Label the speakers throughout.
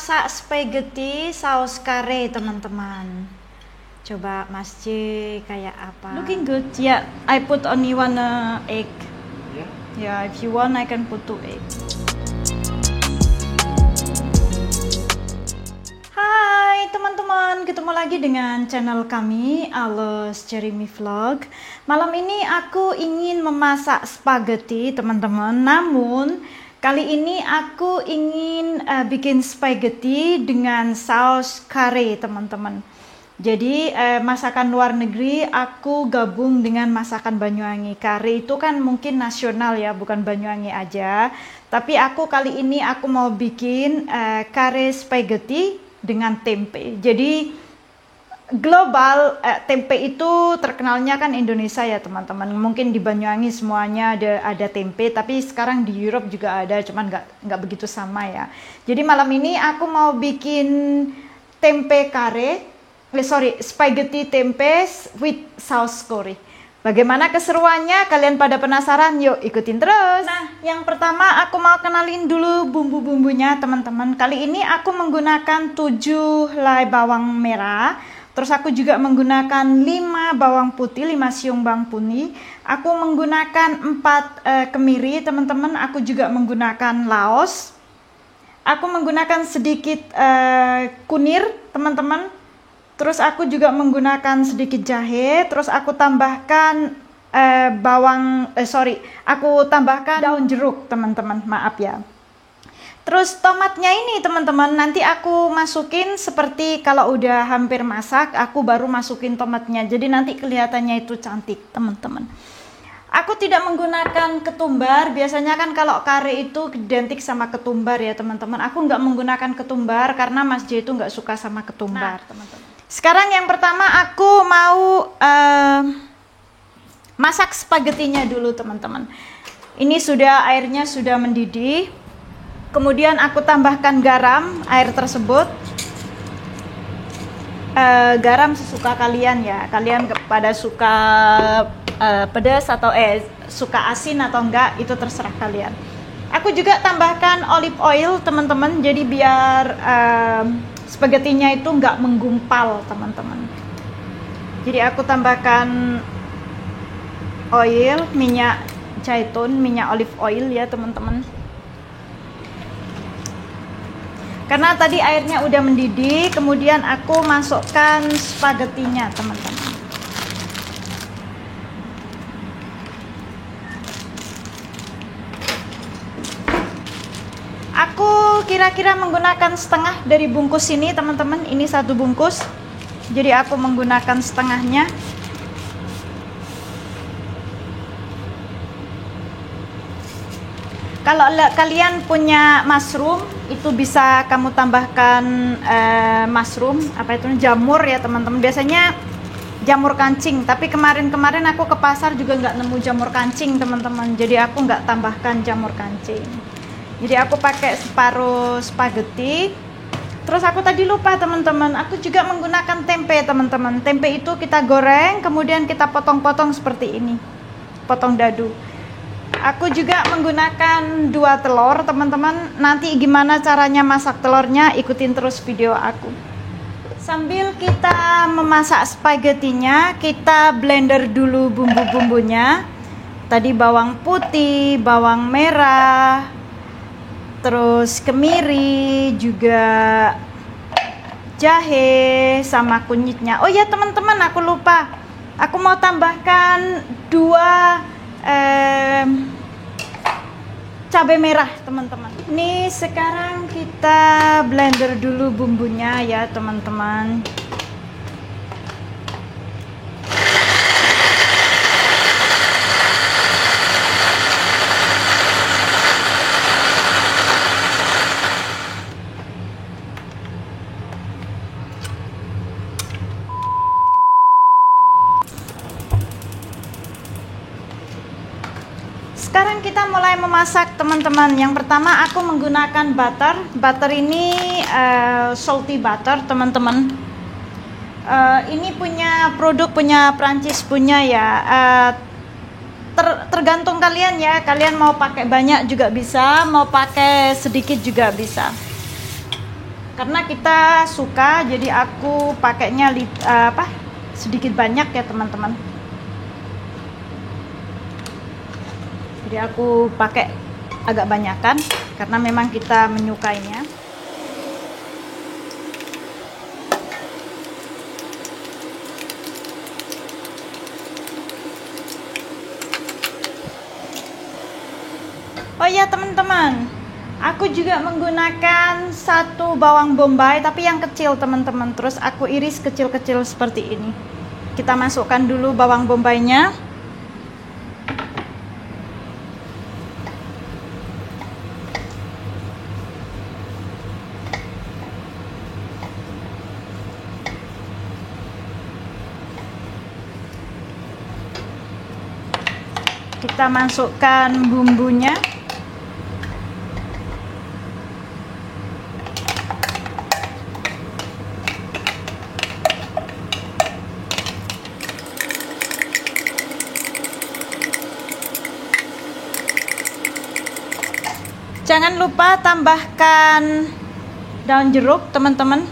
Speaker 1: Masak spaghetti saus kare teman-teman. Coba Mas J kayak apa?
Speaker 2: Looking good. Yeah, I put only one egg.
Speaker 3: Yeah.
Speaker 2: Yeah, if you want, I can put 2 eggs.
Speaker 1: Hai teman-teman, ketemu lagi dengan channel kami Aloes Jeremy Vlog. Malam ini aku ingin memasak spaghetti teman-teman. Namun kali ini aku ingin bikin spaghetti dengan saus kare teman-teman. Jadi masakan luar negeri aku gabung dengan masakan Banyuwangi. Kare itu kan mungkin nasional ya, bukan Banyuwangi aja. Tapi aku kali ini aku mau bikin kare spaghetti dengan tempe. Jadi global tempe itu terkenalnya kan Indonesia ya teman-teman. Mungkin di Banyuwangi semuanya ada tempe, tapi sekarang di Europe juga ada, cuman nggak begitu sama ya. Jadi malam ini aku mau bikin tempe kare. Spaghetti tempe with saus kare. Bagaimana keseruannya? Kalian pada penasaran? Yuk ikutin terus. Nah, yang pertama aku mau kenalin dulu bumbu-bumbunya teman-teman. Kali ini aku menggunakan 7 helai bawang merah. Terus aku juga menggunakan 5 bawang putih, 5 siung bawang putih. Aku menggunakan 4 kemiri teman-teman. Aku juga menggunakan laos. Aku menggunakan sedikit kunir teman-teman. Terus aku juga menggunakan sedikit jahe, terus aku tambahkan aku tambahkan daun jeruk teman-teman, maaf ya. Terus tomatnya ini teman-teman, nanti aku masukin seperti kalau udah hampir masak, aku baru masukin tomatnya. Jadi nanti kelihatannya itu cantik teman-teman. Aku tidak menggunakan ketumbar, biasanya kan kalau kare itu identik sama ketumbar ya teman-teman. Aku nggak menggunakan ketumbar karena Mas J itu nggak suka sama ketumbar teman-teman. Sekarang yang pertama aku mau masak spagettinya dulu teman-teman. Ini airnya sudah mendidih. Kemudian aku tambahkan garam air tersebut. Garam sesuka kalian ya. Kalian pada suka pedas atau suka asin atau enggak, itu terserah kalian. Aku juga tambahkan olive oil teman-teman. Jadi biar spagettinya itu nggak menggumpal teman-teman. Jadi aku tambahkan oil, minyak zaitun, minyak olive oil ya teman-teman. Karena tadi airnya udah mendidih, kemudian aku masukkan spagettinya teman-teman. Aku kira-kira menggunakan setengah dari bungkus ini teman-teman. Ini 1 bungkus, jadi aku menggunakan setengahnya. Kalau kalian punya mushroom, itu bisa kamu tambahkan mushroom, jamur ya teman-teman. Biasanya jamur kancing, tapi kemarin aku ke pasar juga nggak nemu jamur kancing teman-teman. Jadi aku nggak tambahkan jamur kancing. Jadi aku pakai separuh spaghetti. Terus aku tadi lupa teman-teman, aku juga menggunakan tempe teman-teman. Tempe itu kita goreng, kemudian kita potong-potong seperti ini, potong dadu. Aku juga menggunakan 2 telur teman-teman. Nanti gimana caranya masak telurnya, ikutin terus video aku. Sambil kita memasak spagettinya, kita blender dulu bumbu-bumbunya. Tadi bawang putih, bawang merah, terus kemiri, juga jahe sama kunyitnya. Oh ya teman-teman, aku lupa. Aku mau tambahkan 2 cabai merah teman-teman. Ini sekarang kita blender dulu bumbunya ya teman-teman. Sekarang kita mulai memasak teman-teman. Yang pertama aku menggunakan butter. Butter ini salty butter teman-teman. Ini produk punya Prancis punya ya. Tergantung kalian ya. Kalian mau pakai banyak juga bisa, mau pakai sedikit juga bisa. Karena kita suka, jadi aku pakainya sedikit banyak ya teman-teman. Jadi aku pakai agak banyakan karena memang kita menyukainya. Oh ya teman-teman, aku juga menggunakan satu bawang bombay tapi yang kecil teman-teman. Terus aku iris kecil-kecil seperti ini. Kita masukkan dulu bawang bombaynya. Kita masukkan bumbunya. Jangan lupa tambahkan daun jeruk teman-teman.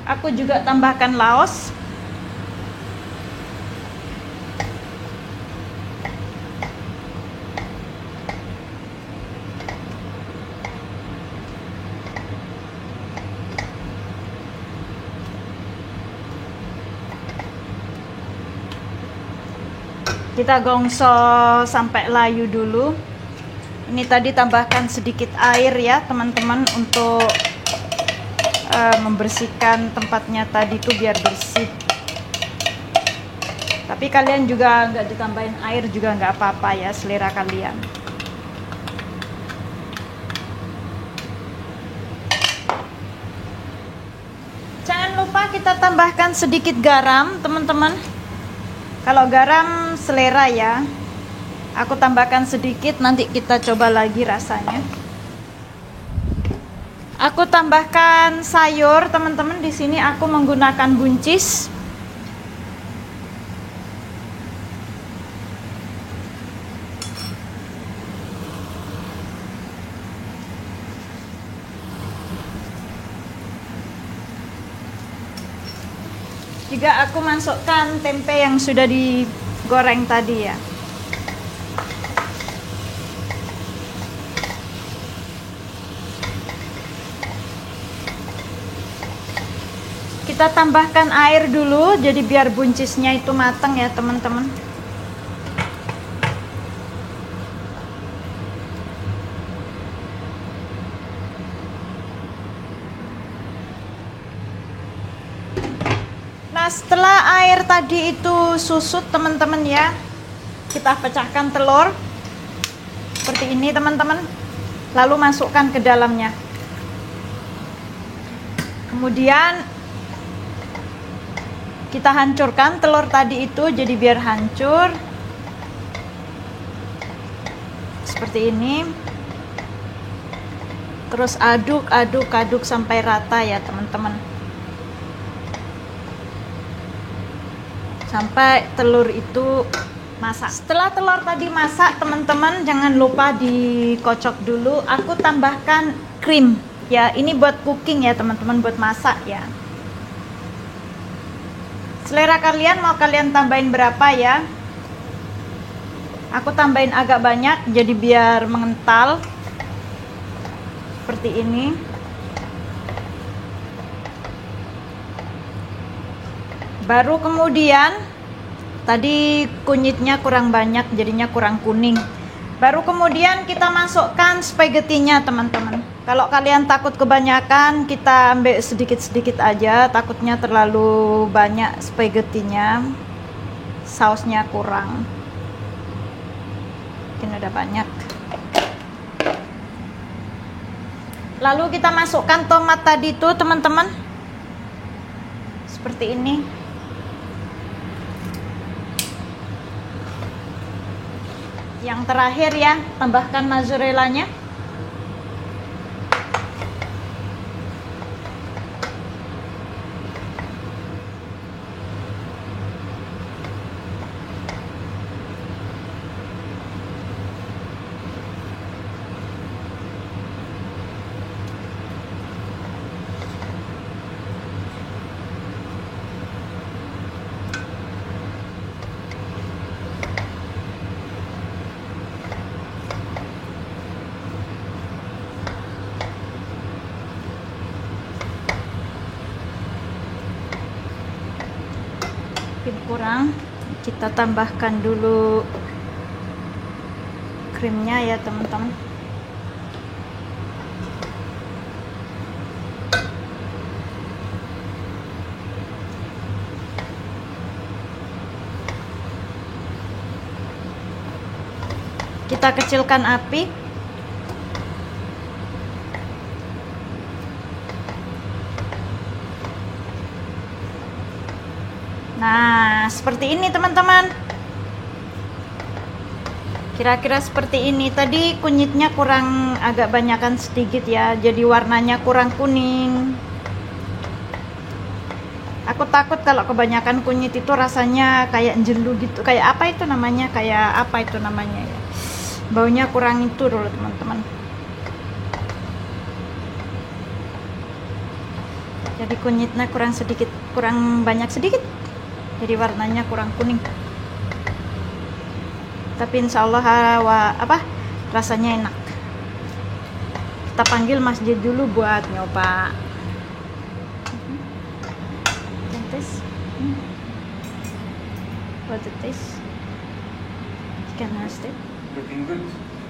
Speaker 1: Aku juga tambahkan laos. Kita gongso sampai layu dulu. Ini tadi tambahkan sedikit air ya teman-teman untuk membersihkan tempatnya tadi tuh biar bersih. Tapi kalian juga nggak ditambahin air juga nggak apa-apa ya, selera kalian. Jangan lupa kita tambahkan sedikit garam teman-teman. Kalau garam selera ya, aku tambahkan sedikit, nanti kita coba lagi rasanya. Aku tambahkan sayur teman-teman. Di sini aku menggunakan buncis. Juga aku masukkan tempe yang sudah digoreng tadi ya. Kita tambahkan air dulu, jadi biar buncisnya itu matang ya teman-teman. Nah, setelah air tadi itu susut teman-teman ya, kita pecahkan telur seperti ini teman-teman, lalu masukkan ke dalamnya. Kemudian kita hancurkan telur tadi itu, jadi biar hancur seperti ini. Terus aduk sampai rata ya teman-teman, sampai telur itu masak. Setelah telur tadi masak teman-teman, jangan lupa dikocok dulu. Aku tambahkan krim ya, ini buat cooking ya teman-teman, buat masak ya. Selera kalian, mau kalian tambahin berapa ya. Aku tambahin agak banyak, jadi biar mengental seperti ini. Baru kemudian, tadi kunyitnya kurang banyak, jadinya kurang kuning. Baru kemudian kita masukkan spagettinya teman-teman. Kalau kalian takut kebanyakan, kita ambil sedikit-sedikit aja, takutnya terlalu banyak spagettinya, sausnya kurang. Mungkin udah banyak. Lalu kita masukkan tomat tadi tuh teman-teman, seperti ini. Yang terakhir ya, tambahkan mozzarellanya. mungkin kurang. Kita tambahkan dulu krimnya ya teman-teman. Kita kecilkan api. Nah, seperti ini teman-teman. Kira-kira seperti ini. Tadi kunyitnya kurang agak banyakan sedikit ya, jadi warnanya kurang kuning. Aku takut kalau kebanyakan kunyit itu rasanya kayak jelu gitu. Kayak apa itu namanya? Kayak apa itu namanya ya? Baunya kurang itu dulu teman-teman. Jadi kunyitnya kurang sedikit, kurang banyak sedikit. Jadi warnanya kurang kuning. Tapi insya Allah rasanya enak. Kita panggil Mas J dulu buat nyoba. Taste. What it taste? You can taste it.
Speaker 3: Looking good.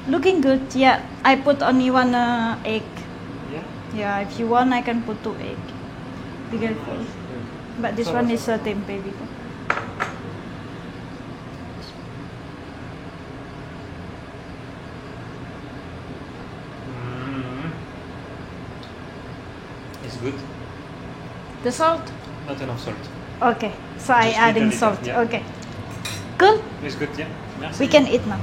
Speaker 1: Looking good. Yeah, I put only one egg.
Speaker 3: Yeah.
Speaker 1: Yeah, if you want, I can put 2 egg. Be careful. But this one is tempe gitu.
Speaker 3: It's good.
Speaker 1: The salt?
Speaker 3: Not enough salt.
Speaker 1: Okay, so I
Speaker 3: Just
Speaker 1: adding
Speaker 3: little,
Speaker 1: salt.
Speaker 3: yeah.
Speaker 1: Okay, cool.
Speaker 3: It's good, yeah. Merci.
Speaker 1: We can eat now.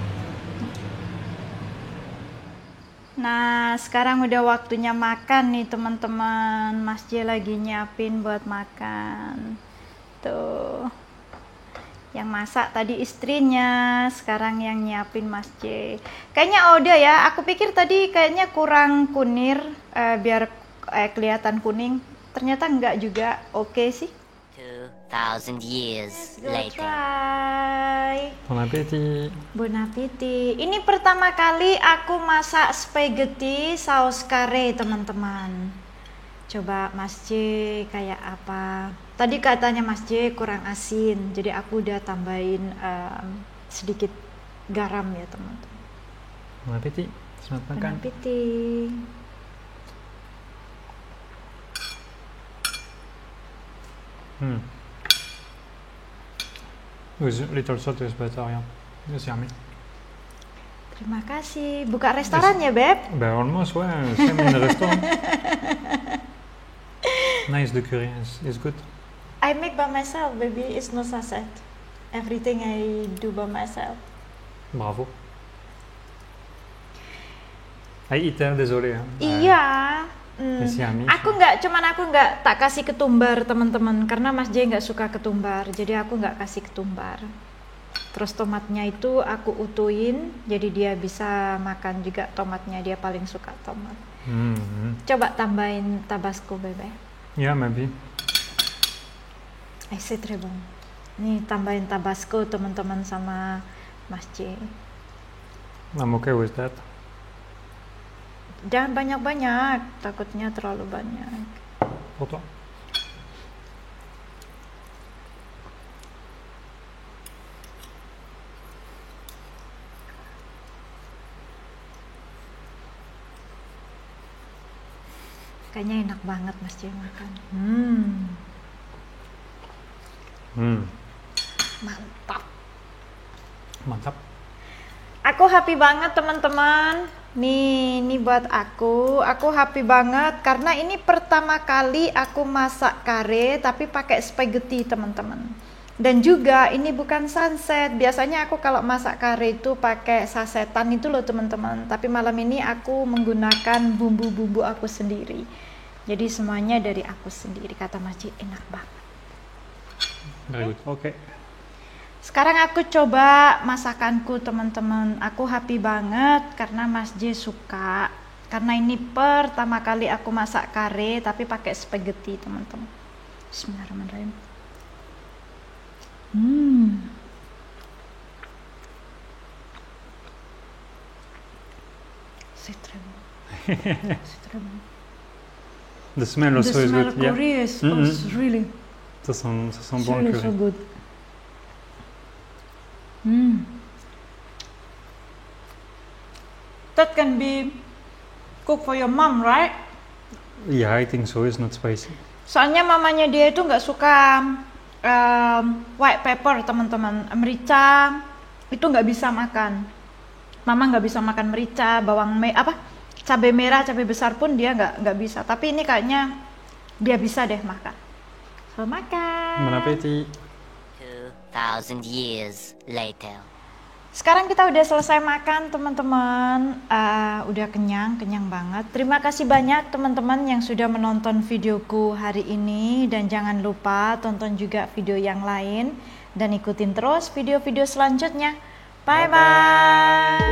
Speaker 1: Nah, sekarang udah waktunya makan nih teman-teman. Mas J lagi nyiapin buat makan. Tuh. Yang masak tadi istrinya, sekarang yang nyiapin Mas J. Kayaknya udah ya. Aku pikir tadi kayaknya kurang kunir, biar kelihatan kuning. Ternyata enggak juga. Oke sih.
Speaker 4: 2,000 years later.
Speaker 1: Try.
Speaker 3: Bon appétit.
Speaker 1: Bon appetit. Ini pertama kali aku masak spaghetti saus kare, teman-teman. Coba Mas J kayak apa. Tadi katanya Mas J kurang asin, jadi aku udah tambahin sedikit garam ya, teman-teman.
Speaker 3: Bon appétit. Selamat
Speaker 1: Bon
Speaker 3: makan.
Speaker 1: appetit.
Speaker 3: With little salt is better, yeah. It's yummy.
Speaker 1: Terima kasih. Buka restoran ya, Beb?
Speaker 3: Ben almost, ouais. Same in the restaurant. Nice, the curry is good.
Speaker 1: I make by myself, baby. It's no sachet. Everything I do by myself.
Speaker 3: Bravo. I eat, désolé.
Speaker 1: Iya.
Speaker 3: It's yummy.
Speaker 1: Aku nggak tak kasih ketumbar, teman-teman, karena Mas J nggak suka ketumbar, jadi aku nggak kasih ketumbar. Terus tomatnya itu aku utuhin, jadi dia bisa makan juga tomatnya, dia paling suka tomat. Coba tambahin tabasco, bebe.
Speaker 3: Yeah, maybe.
Speaker 1: C'est très bon. Nih tambahin tabasco, teman-teman, sama Mas J.
Speaker 3: I'm okay with that.
Speaker 1: Jangan banyak-banyak, takutnya terlalu banyak.
Speaker 3: Pour toi.
Speaker 1: Kayaknya enak banget Mas J makan. Mantap.
Speaker 3: Mantap.
Speaker 1: Aku happy banget, teman-teman. Nih buat aku happy banget karena ini pertama kali aku masak kare tapi pakai spaghetti, teman-teman. Dan juga ini bukan sunset. Biasanya aku kalau masak kare itu pakai sasetan itu loh, teman-teman. Tapi malam ini aku menggunakan bumbu-bumbu aku sendiri. Jadi semuanya dari aku sendiri. Kata Mas J, enak banget.
Speaker 3: Very good. Okay.
Speaker 1: Sekarang aku coba masakanku, teman-teman. Aku happy banget karena Mas J suka. Karena ini pertama kali aku masak kare tapi pakai spaghetti, teman-teman. Bismillahirrahmanirrahim. C'est très bon. C'est très bon.
Speaker 3: The smell also
Speaker 1: The
Speaker 3: is
Speaker 1: smell
Speaker 3: good.
Speaker 1: of curry is really
Speaker 3: Ça sent bon le
Speaker 1: really
Speaker 3: curry.
Speaker 1: so good. That can be cooked for your mom, right?
Speaker 3: Yeah, I think so. It's not spicy.
Speaker 1: Soalnya mamanya dia itu nggak suka white pepper, teman-teman. Merica itu nggak bisa makan. Mama nggak bisa makan merica, cabai merah, cabai besar pun dia nggak bisa. Tapi ini kayaknya dia bisa deh makan. So makan.
Speaker 3: Bon appétit.
Speaker 4: 2,000 years later.
Speaker 1: Sekarang kita udah selesai makan, teman-teman. Udah kenyang banget. Terima kasih banyak teman-teman yang sudah menonton videoku hari ini, dan jangan lupa tonton juga video yang lain dan ikutin terus video-video selanjutnya. Bye bye.